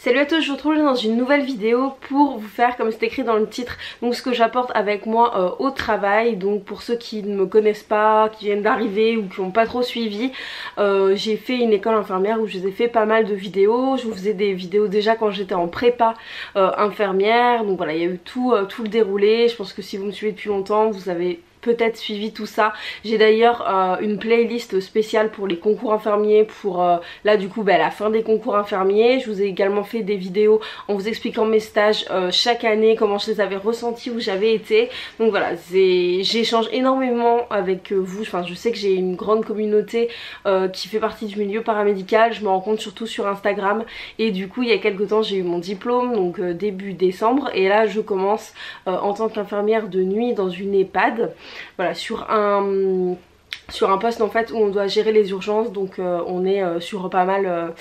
Salut à tous, je vous retrouve dans une nouvelle vidéo pour vous faire, comme c'est écrit dans le titre, donc ce que j'apporte avec moi au travail. Donc pour ceux qui ne me connaissent pas, qui viennent d'arriver ou qui n'ont pas trop suivi, j'ai fait une école infirmière où je vous ai fait pas mal de vidéos. Je vous faisais des vidéos déjà quand j'étais en prépa infirmière, donc voilà, il y a eu tout le déroulé. Je pense que si vous me suivez depuis longtemps, vous avez peut-être suivi tout ça. J'ai d'ailleurs une playlist spéciale pour les concours infirmiers, pour là du coup la fin des concours infirmiers. Je vous ai également fait des vidéos en vous expliquant mes stages chaque année, comment je les avais ressentis, où j'avais été. Donc voilà, j'échange énormément avec vous. Enfin, je sais que j'ai une grande communauté qui fait partie du milieu paramédical. Je me rends compte surtout sur Instagram, et du coup il y a quelques temps j'ai eu mon diplôme, donc début décembre, et là je commence en tant qu'infirmière de nuit dans une EHPAD. Voilà, sur un poste en fait où on doit gérer les urgences, donc on est sur pas mal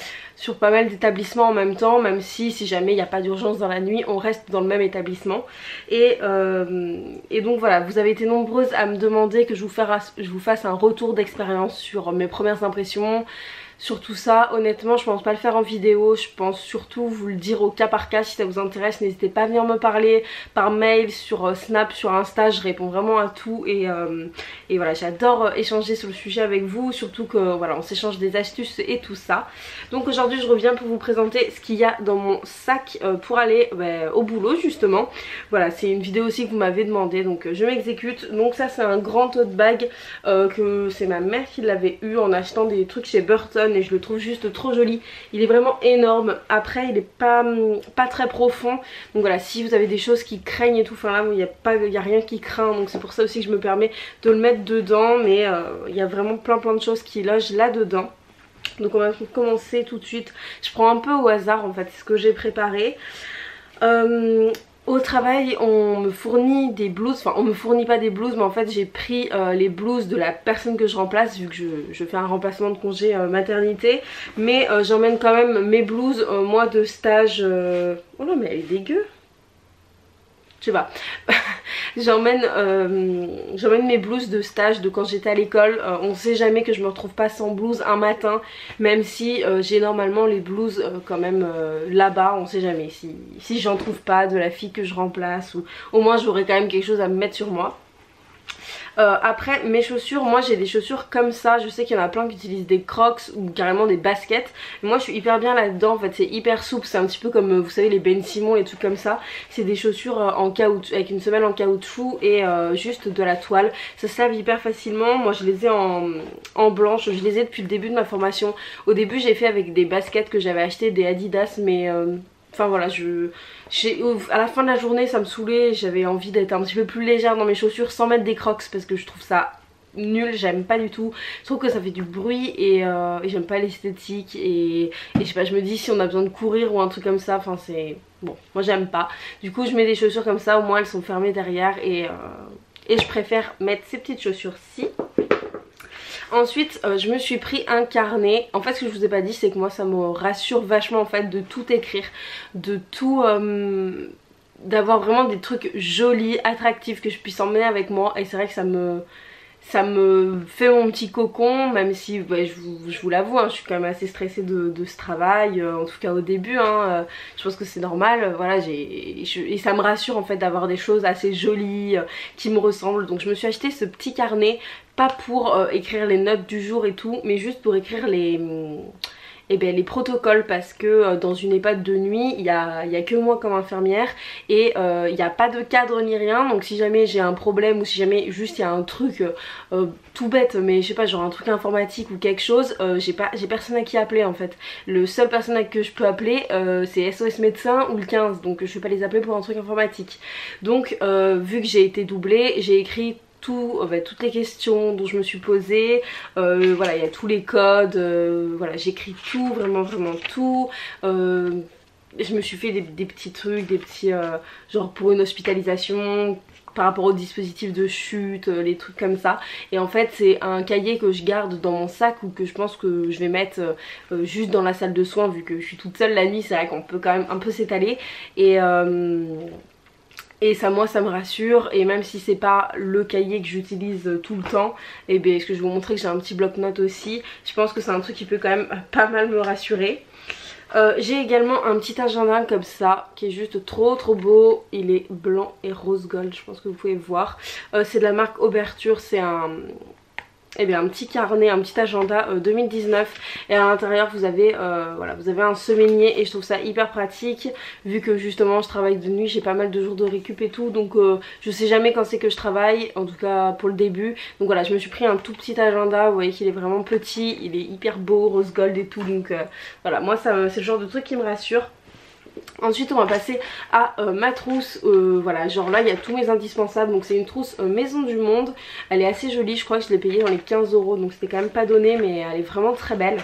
d'établissements en même temps, même si jamais il n'y a pas d'urgence dans la nuit, on reste dans le même établissement. Et donc voilà, vous avez été nombreuses à me demander que je vous fasse un retour d'expérience sur mes premières impressions, sur tout ça. Honnêtement je pense pas le faire en vidéo, je pense surtout vous le dire au cas par cas. Si ça vous intéresse, n'hésitez pas à venir me parler par mail, sur Snap, sur Insta, je réponds vraiment à tout. Et voilà, j'adore échanger sur le sujet avec vous, surtout que voilà, on s'échange des astuces et tout ça. Donc aujourd'hui je reviens pour vous présenter ce qu'il y a dans mon sac pour aller au boulot justement. Voilà, c'est une vidéo aussi que vous m'avez demandé, donc je m'exécute. Donc ça c'est un grand tote bag que c'est ma mère qui l'avait eu en achetant des trucs chez Burton, et je le trouve juste trop joli. Il est vraiment énorme. Après il est pas très profond, donc voilà, si vous avez des choses qui craignent et tout, enfin là il n'y a rien qui craint, donc c'est pour ça aussi que je me permets de le mettre dedans. Mais il y a vraiment plein de choses qui logent là dedans. Donc on va commencer tout de suite. Je prends un peu au hasard en fait ce que j'ai préparé. Au travail on me fournit des blouses, enfin on me fournit pas des blouses, mais en fait j'ai pris les blouses de la personne que je remplace, vu que je fais un remplacement de congé maternité. Mais j'emmène quand même mes blouses moi de stage. Oh non mais elle est dégueu, je sais pas. J'emmène mes blouses de stage de quand j'étais à l'école. On sait jamais que je me retrouve pas sans blouse un matin, même si j'ai normalement les blouses quand même là-bas. On sait jamais si j'en trouve pas de la fille que je remplace, ou au moins j'aurai quand même quelque chose à me mettre sur moi. Après mes chaussures, moi j'ai des chaussures comme ça. Je sais qu'il y en a plein qui utilisent des crocs ou carrément des baskets. Moi je suis hyper bien là-dedans, en fait c'est hyper souple. C'est un petit peu comme vous savez les Ben Simon, les trucs comme ça. C'est des chaussures en caoutchouc, avec une semelle en caoutchouc et juste de la toile. Ça se lave hyper facilement. Moi je les ai en blanche, je les ai depuis le début de ma formation. Au début j'ai fait avec des baskets que j'avais acheté, des Adidas, mais enfin voilà, à la fin de la journée ça me saoulait, j'avais envie d'être un petit peu plus légère dans mes chaussures sans mettre des crocs, parce que je trouve ça nul, j'aime pas du tout. Je trouve que ça fait du bruit et j'aime pas l'esthétique, et je sais pas, je me dis si on a besoin de courir ou un truc comme ça, enfin c'est... Bon, moi j'aime pas. Du coup je mets des chaussures comme ça, au moins elles sont fermées derrière, et je préfère mettre ces petites chaussures-ci. Ensuite je me suis pris un carnet. En fait ce que je vous ai pas dit, c'est que moi ça me rassure vachement en fait de tout écrire, de tout d'avoir vraiment des trucs jolis, attractifs, que je puisse emmener avec moi. Et c'est vrai que ça me fait mon petit cocon, même si je vous l'avoue, je suis quand même assez stressée de ce travail, en tout cas au début, je pense que c'est normal, voilà, et ça me rassure en fait d'avoir des choses assez jolies qui me ressemblent. Donc je me suis acheté ce petit carnet, pas pour écrire les notes du jour et tout, mais juste pour écrire les protocoles, parce que dans une EHPAD de nuit il y a que moi comme infirmière, et il n'y a pas de cadre ni rien. Donc si jamais j'ai un problème, ou si jamais juste il y a un truc tout bête, mais je sais pas, genre un truc informatique ou quelque chose, j'ai personne à qui appeler en fait. Le seul personne que je peux appeler c'est SOS médecin ou le 15, donc je vais pas les appeler pour un truc informatique. Donc vu que j'ai été doublée, j'ai écrit toutes les questions dont je me suis posée, voilà, il y a tous les codes, voilà, j'écris tout, vraiment tout. Je me suis fait des petits trucs, des petits genre pour une hospitalisation, par rapport au dispositif de chute, les trucs comme ça. Et en fait c'est un cahier que je garde dans mon sac, ou que je pense que je vais mettre juste dans la salle de soins, vu que je suis toute seule la nuit. C'est vrai qu'on peut quand même un peu s'étaler, et ça, moi ça me rassure. Et même si c'est pas le cahier que j'utilise tout le temps, et bien je vais vous montrer que j'ai un petit bloc-notes aussi. Je pense que c'est un truc qui peut quand même pas mal me rassurer. J'ai également un petit agenda comme ça qui est juste trop beau. Il est blanc et rose gold, je pense que vous pouvez voir. C'est de la marque Ouverture, c'est un petit carnet, un petit agenda 2019 et à l'intérieur vous avez voilà, vous avez un semainier et je trouve ça hyper pratique vu que justement je travaille de nuit, j'ai pas mal de jours de récup et tout, donc je sais jamais quand c'est que je travaille, en tout cas pour le début. Donc voilà, je me suis pris un tout petit agenda, vous voyez qu'il est vraiment petit, il est hyper beau, rose gold et tout, donc voilà, moi c'est le genre de truc qui me rassure. Ensuite on va passer à ma trousse, voilà, genre là il y a tous mes indispensables, donc c'est une trousse Maison du Monde, elle est assez jolie, je crois que je l'ai payée dans les 15 €, donc c'était quand même pas donné, mais elle est vraiment très belle.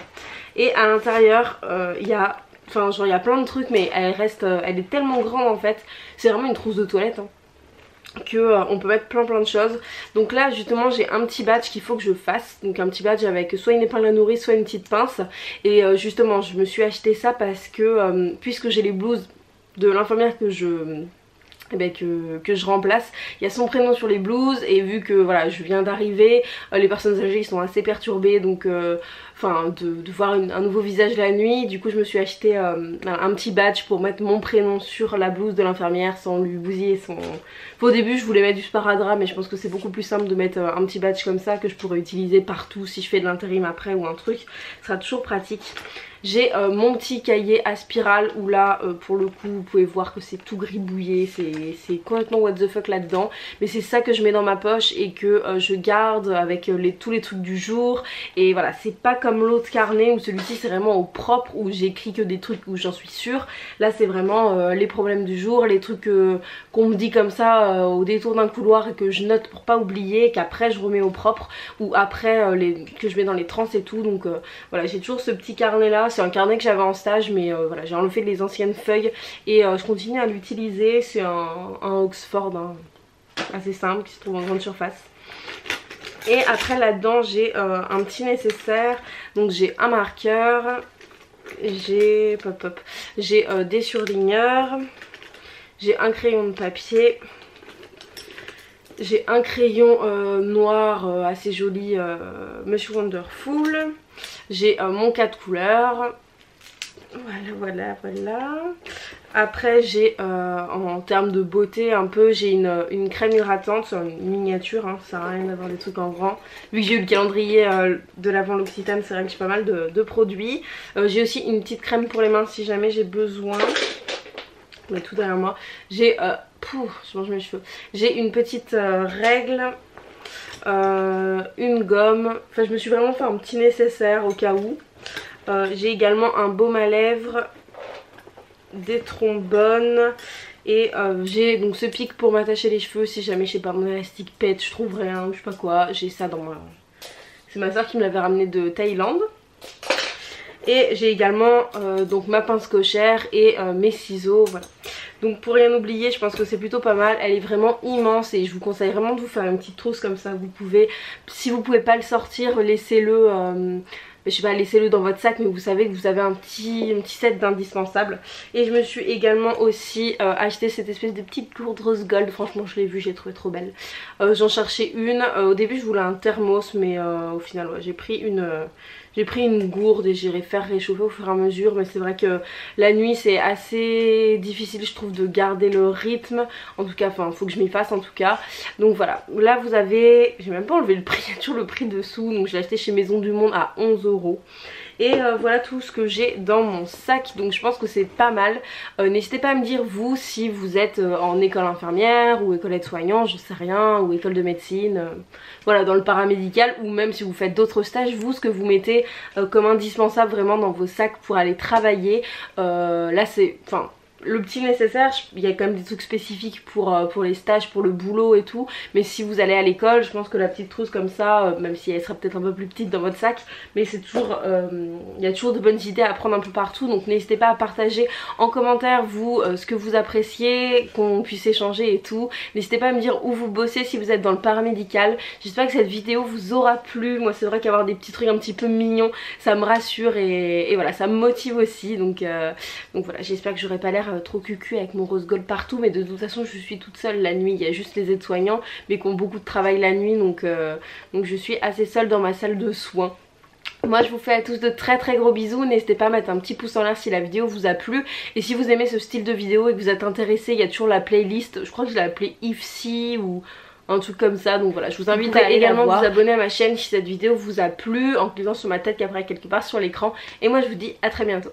Et à l'intérieur il y a, enfin genre il y a plein de trucs, mais elle reste, elle est tellement grande en fait, c'est vraiment une trousse de toilette hein, que on peut mettre plein de choses. Donc là justement j'ai un petit badge qu'il faut que je fasse, donc un petit badge avec soit une épingle à nourrice soit une petite pince, et justement je me suis acheté ça parce que puisque j'ai les blouses de l'infirmière que je remplace, il y a son prénom sur les blouses, et vu que voilà je viens d'arriver, les personnes âgées sont assez perturbées, donc enfin de voir un nouveau visage la nuit, du coup je me suis acheté un petit badge pour mettre mon prénom sur la blouse de l'infirmière sans lui bousiller son... Au début je voulais mettre du sparadrap, mais je pense que c'est beaucoup plus simple de mettre un petit badge comme ça que je pourrais utiliser partout si je fais de l'intérim après ou un truc, ce sera toujours pratique. J'ai mon petit cahier à spirale où là pour le coup vous pouvez voir que c'est tout gribouillé, c'est complètement what the fuck là-dedans, mais c'est ça que je mets dans ma poche et que je garde avec tous les trucs du jour. Et voilà, c'est pas comme l'autre carnet où celui-ci c'est vraiment au propre, où j'écris que des trucs où j'en suis sûre. Là c'est vraiment les problèmes du jour, les trucs qu'on me dit comme ça au détour d'un couloir et que je note pour pas oublier, qu'après je remets au propre, ou après que je mets dans les trans et tout. Donc voilà, j'ai toujours ce petit carnet là. C'est un carnet que j'avais en stage, mais voilà, j'ai enlevé les anciennes feuilles et je continue à l'utiliser. C'est un Oxford hein, assez simple qui se trouve en grande surface. Et après là-dedans j'ai un petit nécessaire, donc j'ai un marqueur, j'ai des surligneurs, j'ai un crayon de papier, j'ai un crayon noir assez joli, Monsieur Wonderful. J'ai mon 4 couleurs. Voilà. Après j'ai en termes de beauté un peu, j'ai une crème hydratante, une miniature hein, ça sert à rien d'avoir des trucs en grand. Vu que j'ai eu le calendrier de l'Avent L'Occitane, c'est vrai que j'ai pas mal de produits. J'ai aussi une petite crème pour les mains si jamais j'ai besoin. Mais tout derrière moi. J'ai je mange mes cheveux. J'ai une petite règle. Une gomme, enfin je me suis vraiment fait un petit nécessaire au cas où. J'ai également un baume à lèvres, des trombones, et j'ai donc ce pic pour m'attacher les cheveux si jamais je sais pas mon élastique pète, je trouve rien, je sais pas quoi. J'ai ça dans ma... C'est ma soeur qui me l'avait ramené de Thaïlande. Et j'ai également donc ma pince cochère et mes ciseaux, voilà. Donc pour rien oublier, je pense que c'est plutôt pas mal. Elle est vraiment immense et je vous conseille vraiment de vous faire une petite trousse comme ça. Vous pouvez, si vous pouvez pas le sortir, laissez-le je sais pas, laissez-le dans votre sac, mais vous savez que vous avez un petit set d'indispensables. Et je me suis également aussi acheté cette espèce de petite lourde rose gold. Franchement je l'ai vue, j'ai trouvé trop belle. J'en cherchais une, au début je voulais un thermos, mais au final ouais, j'ai pris une gourde et j'irai faire réchauffer au fur et à mesure. Mais c'est vrai que la nuit c'est assez difficile je trouve de garder le rythme. En tout cas, enfin faut que je m'y fasse en tout cas. Donc voilà, là vous avez, j'ai même pas enlevé le prix, il y a toujours le prix dessous. Donc je l'ai acheté chez Maison du Monde à 11 €. Et voilà tout ce que j'ai dans mon sac, donc je pense que c'est pas mal. N'hésitez pas à me dire vous si vous êtes en école infirmière ou école aide-soignant, je sais rien, ou école de médecine, voilà, dans le paramédical, ou même si vous faites d'autres stages, vous ce que vous mettez comme indispensable vraiment dans vos sacs pour aller travailler. Là c'est, enfin... Le petit nécessaire, il y a quand même des trucs spécifiques pour les stages, pour le boulot et tout. Mais si vous allez à l'école, je pense que la petite trousse comme ça, même si elle sera peut-être un peu plus petite dans votre sac, mais c'est toujours, il y a toujours de bonnes idées à prendre un peu partout. Donc n'hésitez pas à partager en commentaire vous ce que vous appréciez, qu'on puisse échanger et tout. N'hésitez pas à me dire où vous bossez si vous êtes dans le paramédical. J'espère que cette vidéo vous aura plu. Moi c'est vrai qu'avoir des petits trucs un petit peu mignons, ça me rassure et voilà, ça me motive aussi. Donc voilà, j'espère que j'aurai pas l'air trop cucu avec mon rose gold partout, mais de toute façon je suis toute seule la nuit, il y a juste les aides-soignants mais qui ont beaucoup de travail la nuit, donc je suis assez seule dans ma salle de soins. Moi je vous fais à tous de très très gros bisous, n'hésitez pas à mettre un petit pouce en l'air si la vidéo vous a plu. Et si vous aimez ce style de vidéo et que vous êtes intéressé, il y a toujours la playlist, je crois que je l'ai appelée Ifsi ou un truc comme ça. Donc voilà, je vous invite à également vous abonner à ma chaîne si cette vidéo vous a plu en cliquant sur ma tête qui apparaît quelque part sur l'écran. Et moi je vous dis à très bientôt.